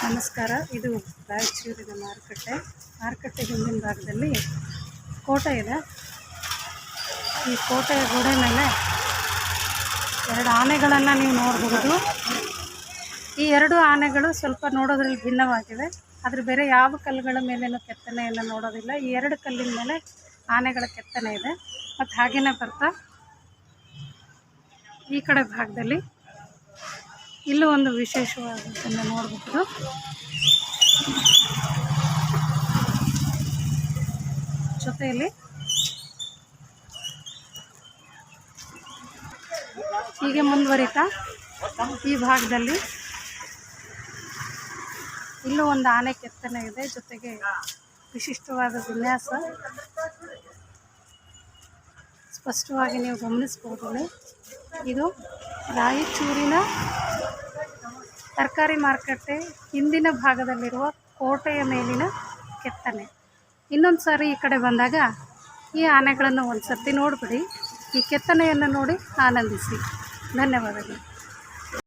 ನಮಸ್ಕಾರ. ಇದು ರಾಯಚೂರಿನ ಮಾರುಕಟ್ಟೆ ಹಿಂದಿನ ಭಾಗದಲ್ಲಿ ಕೋಟೆ ಇದೆ. ಈ ಕೋಟೆಯ ಗೋಡೆ ಮೇಲೆ 2 ಆನೆಗಳನ್ನು ನೀವು ನೋಡಬಹುದು. ಈ 2 ಆನೆಗಳು ಸ್ವಲ್ಪ ನೋಡೋದ್ರಲ್ಲಿ ಭಿನ್ನವಾಗಿವೆ. ಆದರೆ ಬೇರೆ ಯಾವ ಕಲ್ಲುಗಳ ಮೇಲೇನೂ ಕೆತ್ತನೆಯನ್ನು ನೋಡೋದಿಲ್ಲ. ಈ 2 ಕಲ್ಲಿನ ಮೇಲೆ ಆನೆಗಳ ಕೆತ್ತನೆ ಇದೆ. ಮತ್ತು ಹಾಗೇನೆ ಬರ್ತಾ ಈ ಕಡೆ ಭಾಗದಲ್ಲಿ ಇಲ್ಲೂ ಒಂದು ವಿಶೇಷವಾದದ್ದನ್ನು ನೋಡಬಹುದು. ಜೊತೆಯಲ್ಲಿ ಹೀಗೆ ಮುಂದುವರಿತಾ ಈ ಭಾಗದಲ್ಲಿ ಇಲ್ಲೂ ಒಂದು ಆನೆ ಕೆತ್ತನೆ ಇದೆ. ಜೊತೆಗೆ ವಿಶಿಷ್ಟವಾದ ವಿನ್ಯಾಸ ಸ್ಪಷ್ಟವಾಗಿ ನೀವು ಗಮನಿಸಬಹುದು. ಇದು ರಾಯಚೂರಿನ ತರಕಾರಿ ಮಾರುಕಟ್ಟೆ ಹಿಂದಿನ ಭಾಗದಲ್ಲಿರುವ ಕೋಟೆಯ ಮೇಲಿನ ಕೆತ್ತನೆ. ಇನ್ನೊಂದು ಸಾರಿ ಈ ಕಡೆ ಬಂದಾಗ ಈ ಆನೆಗಳನ್ನು ಒಂದು ಸರ್ತಿ ನೋಡಿಬಿಡಿ. ಈ ಕೆತ್ತನೆಯನ್ನು ನೋಡಿ ಆನಂದಿಸಿ. ಧನ್ಯವಾದಗಳು.